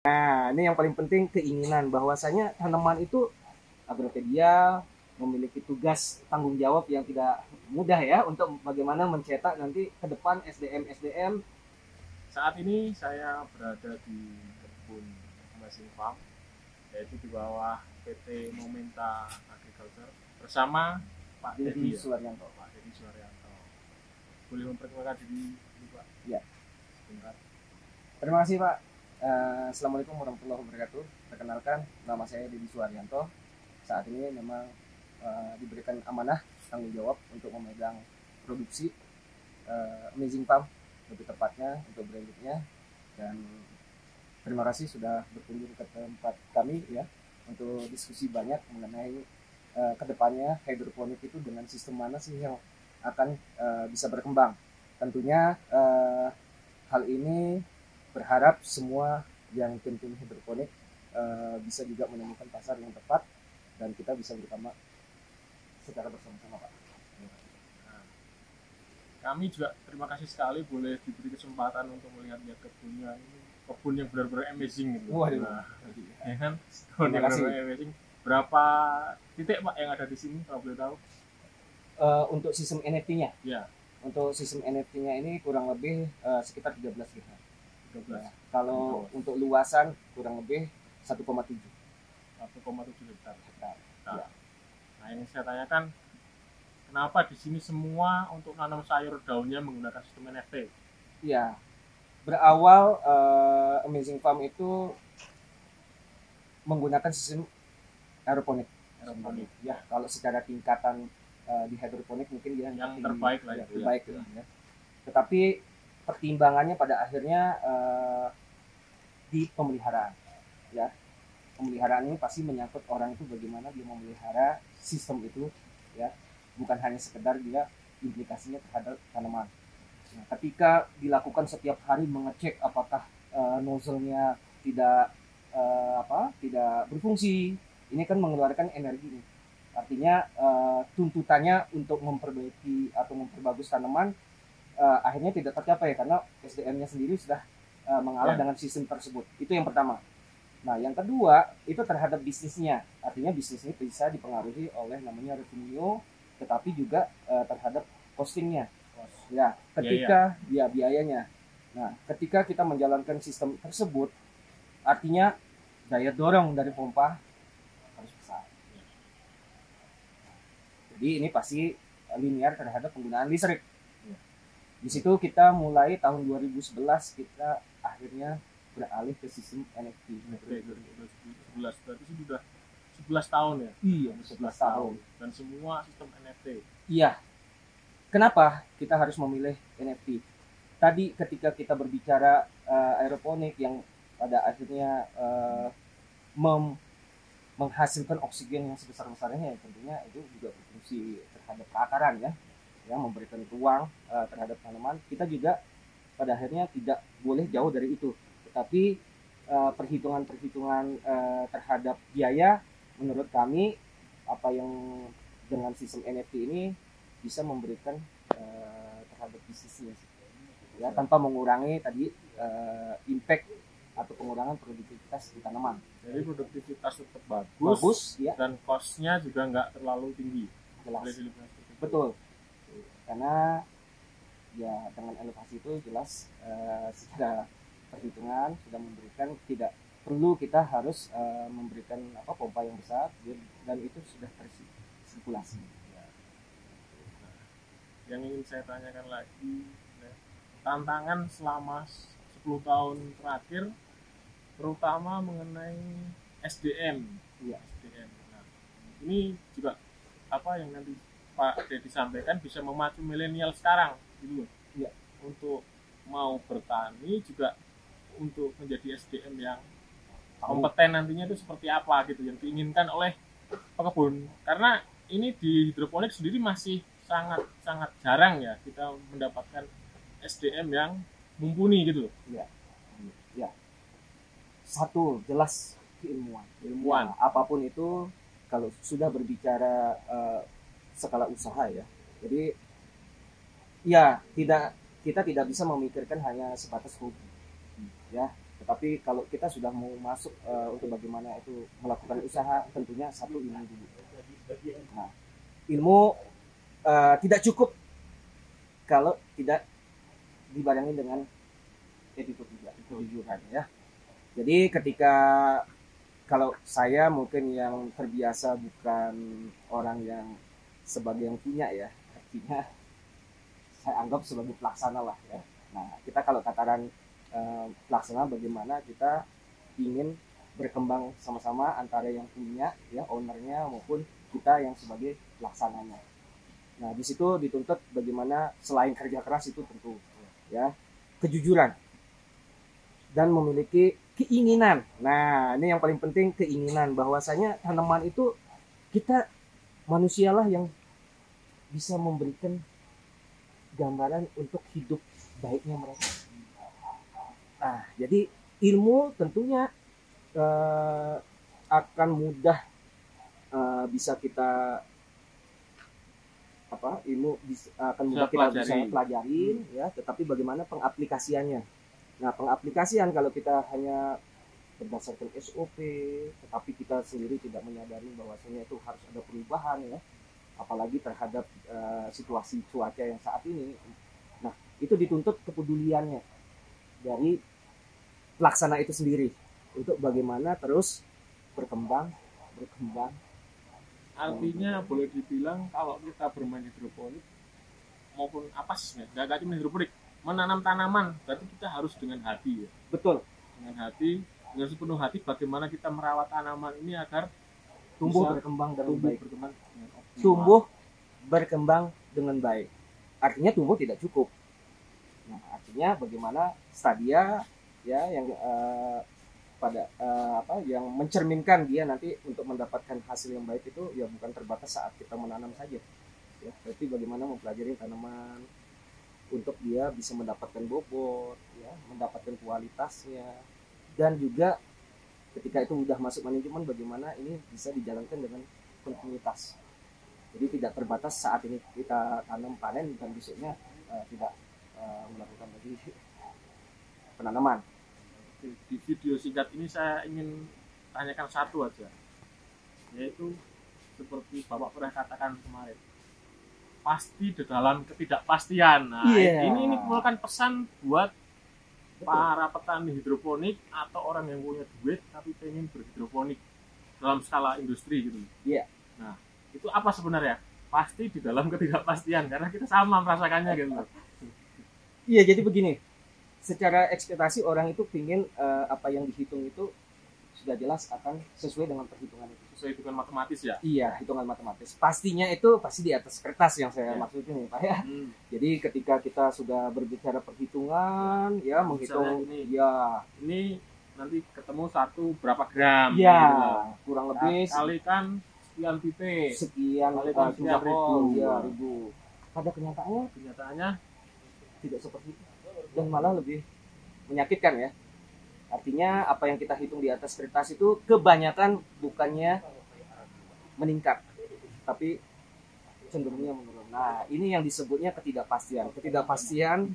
Nah, ini yang paling penting keinginan bahwasanya tanaman itu Agropedia memiliki tugas tanggung jawab yang tidak mudah ya untuk bagaimana mencetak nanti ke depan SDM-SDM. Saat ini saya berada di kebun Amazing Farm, yaitu di bawah PT Momenta Agriculture bersama Pak Dedi Suwaryanto. Pak Dedi Suwaryanto. Boleh memperkenalkan diri dulu, Pak? Ya. Sebentar. Terima kasih Pak. Assalamualaikum warahmatullahi wabarakatuh. Perkenalkan, nama saya Dedi Suwaryanto. Saat ini memang diberikan amanah tanggung jawab untuk memegang produksi Amazing Farm, lebih tepatnya untuk brandingnya. Dan terima kasih sudah berkunjung ke tempat kami ya untuk diskusi banyak mengenai kedepannya hidroponik itu dengan sistem mana sih yang akan bisa berkembang. Tentunya hal ini berharap semua yang tim-tim hidroponik bisa juga menemukan pasar yang tepat dan kita bisa bersama secara bersama-sama, Pak. Nah, kami juga terima kasih sekali boleh diberi kesempatan untuk melihat-lihat kebunnya ini, kebun yang benar-benar amazing gitu. Waduh. Nah, ya kan? Kebun yang benar-benar amazing. Berapa titik Pak yang ada di sini kalau boleh tahu? Untuk sistem NFT-nya? Ya. Untuk sistem NFT-nya ini kurang lebih sekitar 13 hektar. 13. Ya. Kalau untuk luasan kurang lebih 1,7 hektar. Nah, ya. Nah, yang saya tanyakan, kenapa di sini semua untuk nanam sayur daunnya menggunakan sistem NFT? Ya, berawal Amazing Farm itu menggunakan sistem aeroponik. Ya, kalau secara tingkatan di hidroponik mungkin dia yang terbaik lah ya, terbaik ya. Ya. Tetapi pertimbangannya pada akhirnya di pemeliharaan ya. Pemeliharaan ini pasti menyangkut orang itu bagaimana dia memelihara sistem itu ya, bukan hanya sekedar dia implikasinya terhadap tanaman. Nah, ketika dilakukan setiap hari mengecek apakah nozzle-nya tidak tidak berfungsi, ini kan mengeluarkan energi nih. Artinya tuntutannya untuk memperbaiki atau memperbagus tanaman akhirnya tidak tercapai karena SDM-nya sendiri sudah mengalah dengan sistem tersebut. Itu yang pertama. Nah, yang kedua itu terhadap bisnisnya. Artinya bisnis ini bisa dipengaruhi oleh namanya revenue, tetapi juga terhadap costingnya. Ya, ketika biayanya. Nah, ketika kita menjalankan sistem tersebut, artinya daya dorong dari pompa harus besar. Jadi ini pasti linear terhadap penggunaan listrik. Di situ kita mulai tahun 2011 kita akhirnya beralih ke sistem NFT. 11 berarti sudah 11 tahun ya? Iya, 11 tahun. Dan semua sistem NFT. Iya. Kenapa kita harus memilih NFT? Tadi ketika kita berbicara aeroponik yang pada akhirnya menghasilkan oksigen yang sebesar-besarnya, ya tentunya itu juga berfungsi terhadap keakaran ya, memberikan ruang terhadap tanaman. Kita juga pada akhirnya tidak boleh jauh dari itu. Tetapi perhitungan-perhitungan terhadap biaya menurut kami apa yang dengan sistem NFT ini bisa memberikan terhadap bisnisnya ya, tanpa mengurangi tadi impact atau pengurangan produktivitas di tanaman. Jadi produktivitas tetap bagus ya. Dan cost-nya juga nggak terlalu tinggi. Jelas. Betul. Karena ya dengan elevasi itu jelas secara perhitungan sudah memberikan tidak perlu kita harus memberikan pompa yang besar dan itu sudah tersirkulasi. Ya. Nah, yang ingin saya tanyakan lagi, tantangan selama 10 tahun terakhir terutama mengenai SDM. Ya. SDM. Nah, ini juga apa yang nanti Pak Dedi sampaikan bisa memacu milenial sekarang gitu loh. Ya. Untuk mau bertani juga untuk menjadi SDM yang kompeten nantinya itu seperti apa gitu yang diinginkan oleh pekebun. Karena ini di hidroponik sendiri masih sangat jarang ya kita mendapatkan SDM yang mumpuni gitu loh. Ya. Ya. Satu jelas ilmuwan. Ya, apapun itu kalau sudah berbicara skala usaha ya. Jadi ya kita tidak bisa memikirkan hanya sebatas hobi. Ya, Tetapi kalau kita sudah mau masuk untuk bagaimana itu melakukan usaha, tentunya satu ilmu dulu. Nah, ilmu tidak cukup kalau tidak dibarengi dengan attitude juga, kejujuran ya. Jadi ketika kalau saya mungkin yang terbiasa bukan orang yang sebagai yang punya ya, artinya saya anggap sebagai pelaksana lah ya. Nah, kita kalau tataran pelaksana, bagaimana kita ingin berkembang sama-sama antara yang punya ya, ownernya, maupun kita yang sebagai pelaksananya. Nah, di situ dituntut bagaimana selain kerja keras itu tentu ya, kejujuran dan memiliki keinginan. Nah, ini yang paling penting, keinginan, bahwasanya tanaman itu kita manusialah yang bisa memberikan gambaran untuk hidup baiknya mereka. Nah, jadi ilmu tentunya akan mudah bisa kita ilmu akan mudah kita bisa pelajarin ya, tetapi bagaimana pengaplikasiannya. Nah, pengaplikasian kalau kita hanya berdasarkan SOP, tetapi kita sendiri tidak menyadari bahwasanya itu harus ada perubahan ya, apalagi terhadap situasi cuaca yang saat ini. Nah, itu dituntut kepeduliannya dari pelaksana itu sendiri untuk bagaimana terus berkembang. Artinya boleh dibilang kalau kita bermain hidroponik maupun nggak cuma hidroponik, menanam tanaman, berarti kita harus dengan hati ya. Betul. Dengan hati, dengan sepenuh hati, bagaimana kita merawat tanaman ini agar tumbuh berkembang dengan baik. Artinya tumbuh tidak cukup. Nah, artinya bagaimana stadia ya yang yang mencerminkan dia nanti untuk mendapatkan hasil yang baik itu ya bukan terbatas saat kita menanam saja. Ya, berarti bagaimana mempelajari tanaman untuk dia bisa mendapatkan bobot, ya, mendapatkan kualitasnya, dan juga ketika itu sudah masuk manajemen, bagaimana ini bisa dijalankan dengan kontinuitas. Jadi tidak terbatas saat ini kita tanam panen dan besoknya tidak melakukan lagi penanaman. Di video singkat ini saya ingin tanyakan satu aja, yaitu seperti Bapak pernah katakan kemarin, pasti di dalam ketidakpastian. Nah, ini merupakan pesan buat para petani hidroponik atau orang yang punya duit tapi pengen berhidroponik dalam skala industri gitu. Nah, itu apa sebenarnya? Pasti di dalam ketidakpastian, karena kita sama merasakannya gitu. Iya, jadi begini. Secara ekspektasi orang itu ingin apa yang dihitung itu sudah jelas akan sesuai dengan perhitungan itu. Sesuai hitungan matematis ya? Iya, hitungan matematis. Pastinya itu pasti di atas kertas yang saya maksudin nih Pak ya. Jadi ketika kita sudah berbicara perhitungan, ya menghitung ini nanti ketemu satu berapa gram? Ya, gitu, kurang lebih kalikan sekian titik. Sekian ribu. Pada kenyataannya tidak seperti itu. Dan malah lebih menyakitkan ya. Artinya apa yang kita hitung di atas kertas itu kebanyakan bukannya meningkat, tapi cenderungnya menurun. Nah, ini yang disebutnya ketidakpastian. Ketidakpastian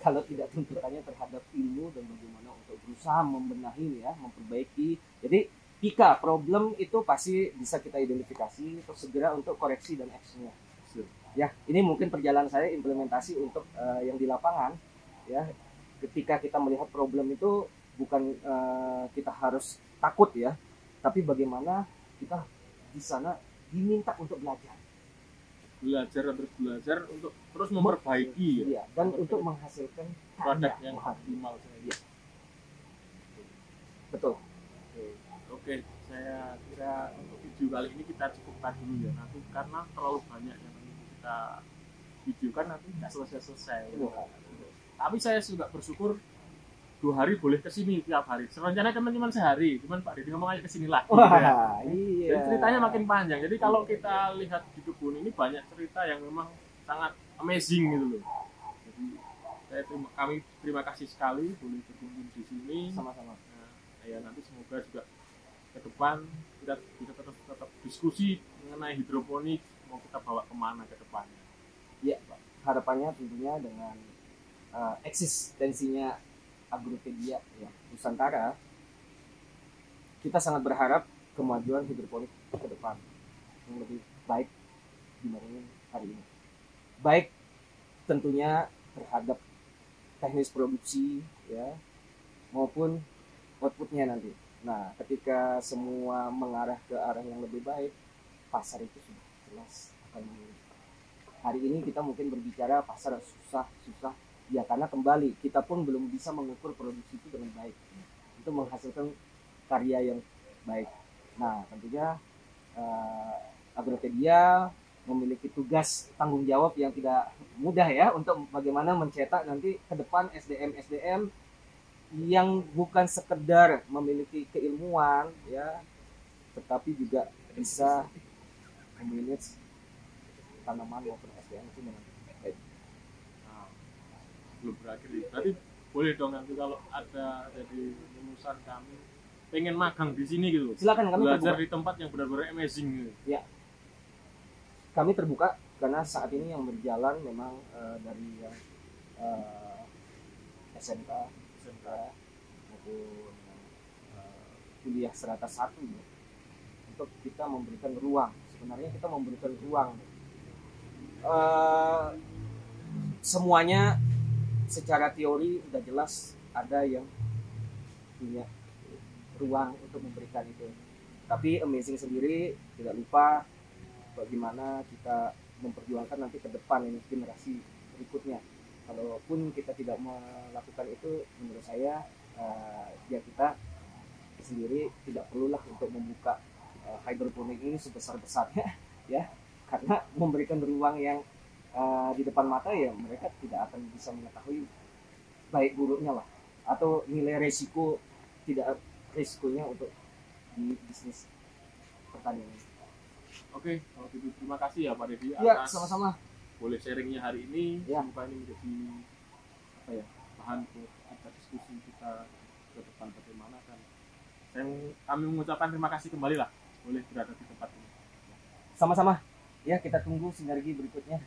kalau tidak tuntutannya terhadap ilmu dan bagaimana untuk berusaha membenahi ya, memperbaiki. Jadi jika problem itu pasti bisa kita identifikasi terus segera untuk koreksi dan actionnya. Ya, ini mungkin perjalanan saya implementasi untuk yang di lapangan. Ya, ketika kita melihat problem itu bukan kita harus takut ya, tapi bagaimana kita di sana diminta untuk belajar untuk terus memperbaiki ya, dan untuk menghasilkan produk yang optimal. Betul. Oke, saya kira untuk video kali ini kita cukupkan dulu ya, nanti karena terlalu banyak yang kita videokan nanti nggak selesai. Tapi saya juga bersyukur 2 hari boleh kesini tiap hari. Sebenarnya teman-teman sehari, cuman Pak Deddy ngomong aja kesini lagi. Wah, iya. Jadi ceritanya makin panjang. Jadi kalau kita lihat di kebun ini banyak cerita yang memang sangat amazing gitu loh. Jadi kami terima kasih sekali boleh berkunjung di sini. Sama-sama. Nah, ya nanti semoga juga ke depan kita bisa tetap diskusi mengenai hidroponik, mau kita bawa kemana ke depannya. Ya, harapannya tentunya dengan eksistensinya Agropedia ya, Nusantara, kita sangat berharap kemajuan hidroponik ke depan yang lebih baik dibanding hari ini. Baik tentunya terhadap teknis produksi ya, maupun outputnya nanti. Nah, ketika semua mengarah ke arah yang lebih baik, pasar itu sudah jelas akan menurun. Hari ini kita mungkin berbicara pasar susah ya, karena kembali kita pun belum bisa mengukur produksi itu dengan baik untuk menghasilkan karya yang baik. Nah, tentunya Agropedia memiliki tugas tanggung jawab yang tidak mudah ya, untuk bagaimana mencetak nanti ke depan SDM yang bukan sekedar memiliki keilmuan ya, tetapi juga bisa memanage tanaman maupun SDM itu dengan baik. Nah, belum berakhir nih. Berarti boleh dong nanti kalau ada dari lulusan kami pengen magang di sini gitu. Silakan, kami belajar terbuka di tempat yang benar-benar amazing gitu. ya. Kami terbuka karena saat ini yang berjalan memang dari SMK maupun kuliah serata 1 ya, untuk kita memberikan ruang. Sebenarnya kita memberikan ruang semuanya secara teori udah jelas, ada yang punya ruang untuk memberikan itu. Tapi Amazing sendiri tidak lupa bagaimana kita memperjuangkan nanti ke depan ini generasi berikutnya. Kalaupun kita tidak melakukan itu, menurut saya ya kita sendiri tidak perlulah untuk membuka hidroponik ini sebesar-besarnya ya, karena memberikan ruang yang di depan mata ya, mereka tidak akan bisa mengetahui baik buruknya lah, atau nilai resiko tidak risikonya untuk di bisnis pertanian. Oke, kalau gitu terima kasih ya Pak Deddy Ya, atas sama-sama. boleh sharingnya hari ini. Ya. Semoga ini menjadi apa ya, bahan buat kita diskusi kita ke depan bagaimana kan. Kami mengucapkan terima kasih kembali lah boleh berada di tempat ini. Sama-sama. Ya, kita tunggu sinergi berikutnya.